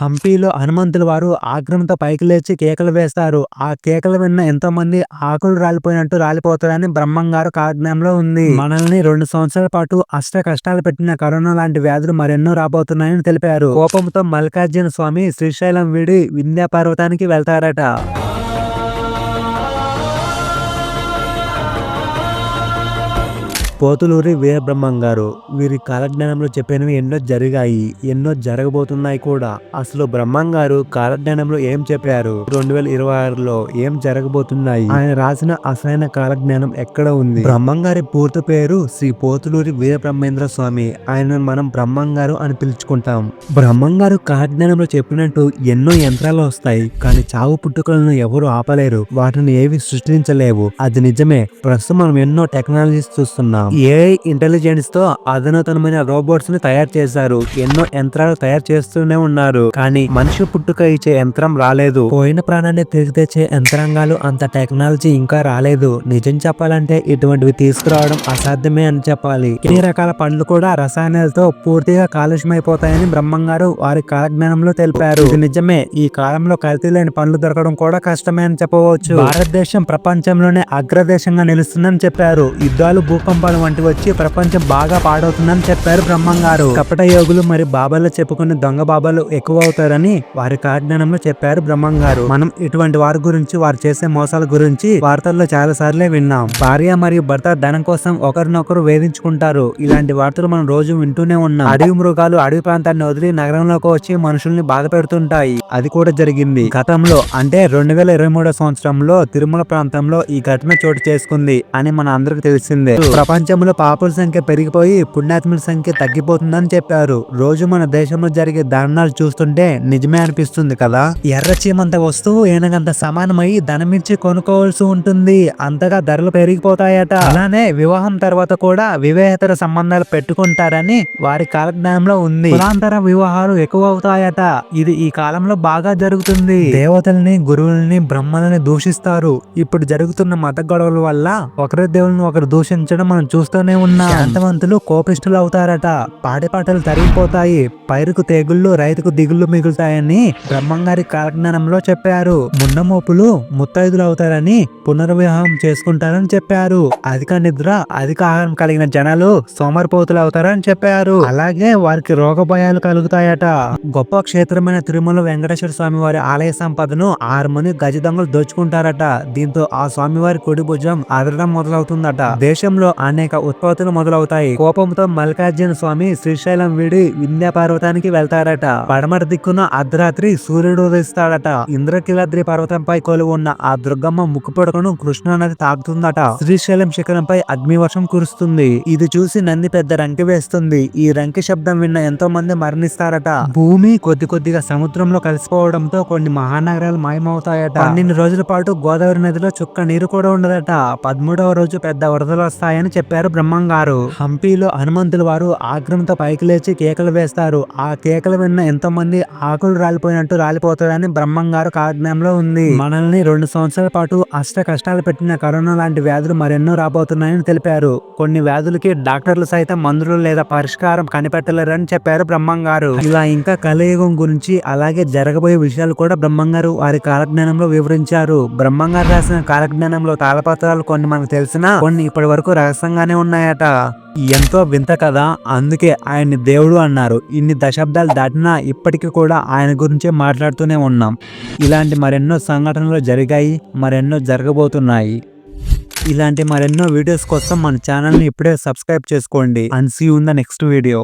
హంపీలో హనుమంతుల వారు ఆగ్రహంతో పైకి లేచి కేకలు వేస్తారు. ఆ కేకలు విన్న ఎంతో మంది ఆకులు రాలిపోయినట్టు రాలిపోతారని బ్రహ్మంగారు కాజ్ఞంలో ఉంది. మనల్ని 2 సంవత్సరాల పాటు అష్ట కష్టాలు పెట్టిన కరోనా లాంటి వ్యాధులు మరెన్నో రాబోతున్నాయని తెలిపారు. కోపంతో మల్లికార్జున స్వామి శ్రీశైలం వీడి వింధ్య పర్వతానికి వెళ్తారట. పోతులూరి వీరబ్రహ్మం గారు వీరి కాలజ్ఞానంలో చెప్పినవి ఎన్నో జరిగాయి, ఎన్నో జరగబోతున్నాయి కూడా. అసలు బ్రహ్మం గారు కాలజ్ఞానంలో ఏం చెప్పారు, 2026లో ఏం జరగబోతున్నాయి, ఆయన రాసిన అసలైన కాలజ్ఞానం ఎక్కడ ఉంది? బ్రహ్మం గారి పూర్తి పేరు శ్రీ పోతులూరి వీరబ్రహ్మేంద్ర స్వామి. ఆయన మనం బ్రహ్మం గారు అని పిలుచుకుంటాం. బ్రహ్మం గారు కాలజ్ఞానంలో చెప్పినట్టు ఎన్నో యంత్రాలు వస్తాయి, కానీ చావు పుట్టుకలను ఎవరు ఆపలేరు, వాటిని ఏవి సృష్టించలేవు. అది నిజమే. ప్రస్తుతం మనం ఎన్నో టెక్నాలజీస్ చూస్తున్నాం. ఏఐ ఇంటెలిజెన్స్ తో అధునాతనమైన రోబోట్స్ ని తయారు చేశారు. ఎన్నో యంత్రాలు తయారు చేస్తూనే ఉన్నారు, కానీ మనిషి పుట్టుక ఇచ్చే యంత్రం రాలేదు. పోయిన ప్రాణాన్ని తిరిగి తెచ్చే యంత్రాంగాలు అంత టెక్నాలజీ ఇంకా రాలేదు. నిజం చెప్పాలంటే ఇటువంటివి తీసుకురావడం అసాధ్యమే అని చెప్పాలి. ఈ రకాల పండ్లు కూడా రసాయనాలతో పూర్తిగా కాలుష్యమైపోతాయని బ్రహ్మం గారు వారి కాలజ్ఞానంలో తెలిపారు. ఇది నిజమే. ఈ కాలంలో కల్తీ లేని పండ్లు దొరకడం కూడా కష్టమే అని చెప్పవచ్చు. భారతదేశం ప్రపంచంలోనే అగ్రదేశంగా నిలుస్తుందని చెప్పారు. యుద్ధాలు, భూకంపాలు వంటి వచ్చి ప్రపంచం బాగా పాడవుతుందని చెప్పారు బ్రహ్మం గారు. కపట యోగులు మరి బాబాలు చెప్పుకునే దొంగ బాబాలు ఎక్కువ అవుతారని వారి కాజ్ఞానంలో చెప్పారు బ్రహ్మం గారు. మనం ఇటువంటి వారి గురించి, వారు చేసే మోసాల గురించి వార్తల్లో చాలా సార్లే విన్నాం. భార్య మరియు భర్త ధనం కోసం ఒకరినొకరు వేధించుకుంటారు. ఇలాంటి వార్తలు మనం రోజు వింటూనే ఉన్నాం. అడవి మృగాలు అడవి ప్రాంతాన్ని వదిలి నగరంలోకి వచ్చి మనుషుల్ని బాధ పెడుతుంటాయి. అది కూడా జరిగింది గతంలో. అంటే 2023 సంవత్సరంలో తిరుమల ప్రాంతంలో ఈ ఘటన చోటు చేసుకుంది అని మన అందరికి తెలిసిందే. ప్రపంచంలో పాపుల సంఖ్య పెరిగిపోయి పుణ్యాత్ముల సంఖ్య తగ్గిపోతుందని చెప్పారు. రోజు మన దేశంలో జరిగే దారుణాలు చూస్తుంటే నిజమే అనిపిస్తుంది కదా. ఎర్ర చీమంత వస్తువు ఏనగంత సమానమై ధనమిచ్చి కొనుక్కోవాల్సి ఉంటుంది. అంతగా ధరలు పెరిగిపోతాయట. అలానే వివాహం తర్వాత కూడా వివాహేతర సంబంధాలు పెట్టుకుంటారని వారి కాలజ్ఞానంలో ఉంది. కులాంతర వివాహాలు ఎక్కువ అవుతాయట. ఇది ఈ కాలంలో బాగా జరుగుతుంది. దేవతల్ని, గురువుల్ని, బ్రహ్మలని దూషిస్తారు. ఇప్పుడు జరుగుతున్న మత గొడవల వల్ల ఒకరి దేవుల్ని ఒకరు దూషించడం మనం చూస్తూనే ఉన్నాం. శాంతవంతులు కోపిష్ఠులు అవుతారట. పాడి పాటలు తరిగిపోతాయి. పైరుకు తెగుళ్ళు, రైతుకు దిగుళ్ళు మిగులుతాయని బ్రహ్మంగారి కాలజ్ఞానంలో చెప్పారు. ముండమోపులు ముత్తైదులు అవుతారని పునర్వివాహం చేసుకుంటారని చెప్పారు. అధిక నిద్ర, అధిక ఆహారం కలిగిన జనాలు సోమరిపోతులు అవుతారని చెప్పారు. అలాగే వారికి రోగ భయాలు కలుగుతాయట. గొప్ప క్షేత్రమైన తిరుమల వెంకటేశ్వర స్వామి వారి ఆలయ సంపదను 6 మంది గజ దొంగలు దోచుకుంటారట. దీంతో ఆ స్వామివారి కుడి భుజం అదరడం మొదలవుతుందట. దేశంలో అనేక ఉత్పత్తులు మొదలవుతాయి. కోపంతో మల్లికార్జున స్వామి శ్రీశైలం వీడి వింధ్య పర్వతానికి వెళ్తారట. పడమర దిక్కున అర్ధరాత్రి సూర్యుడు ఉదయిస్తాడట. ఇంద్రకీలాద్రి పర్వతంపై కొలువు ఉన్న ఆ దుర్గమ్మ ముక్కు పొడకను కృష్ణా నది తాకుతుందట. శ్రీశైలం శిఖరంపై అగ్నివర్షం కురుస్తుంది. ఇది చూసి నంది పెద్ద రంకి వేస్తుంది. ఈ రంకి శబ్దం విన్న ఎంతో మంది మరణిస్తారట. భూమి కొద్ది కొద్దిగా సముద్రంలో కలిసిపోవడంతో కొన్ని మహానగరాలు మాయమవుతాయట. 12 రోజుల పాటు గోదావరి నదిలో చుక్క నీరు కూడా ఉండదట. 13వ రోజు పెద్ద వరదలు వస్తాయని చెప్పారు బ్రహ్మం గారు. హంపీలో హనుమంతుల వారు ఆగ్రహంతో పైకి లేచి కేకలు వేస్తారు. ఆ కేకలు విన్న ఎంతో మంది ఆకులు రాలిపోయినట్టు రాలిపోతారని బ్రహ్మం గారు కాజ్ఞంలో ఉంది. మనల్ని 2 సంవత్సరాల పాటు అష్ట కష్టాలు పెట్టిన కరోనా లాంటి వ్యాధులు మరెన్నో రాబోతున్నాయని తెలిపారు. కొన్ని వ్యాధులకి డాక్టర్లు సైతం మందులు లేదా పరిష్కారం కనిపెట్టలేరని చెప్పారు బ్రహ్మం గారు. ఇలా ఇంకా కలియుగం గురించి, అలాగే జరగబోయే విషయాలు కూడా బ్రహ్మం గారు వారి కాలజ్ఞానంలో వివరించారు. బ్రహ్మం గారు రాసిన కాలజ్ఞానంలో తాళపత్రాలు కొన్ని మనకు తెలిసినా కొన్ని ఇప్పటి వరకు రహస్యంగానే ఉన్నాయట. ఎంతో వింత కదా. అందుకే ఆయన్ని దేవుడు అన్నారు. ఇన్ని దశాబ్దాలు దాటినా ఇప్పటికీ కూడా ఆయన గురించే మాట్లాడుతూనే ఉన్నాం. ఇలాంటి మరెన్నో సంఘటనలు జరిగాయి, మరెన్నో జరగబోతున్నాయి. ఇలాంటి మరెన్నో వీడియోస్ కోసం మన ఛానల్ని ఇప్పుడే సబ్స్క్రైబ్ చేసుకోండి. And see you in the next video.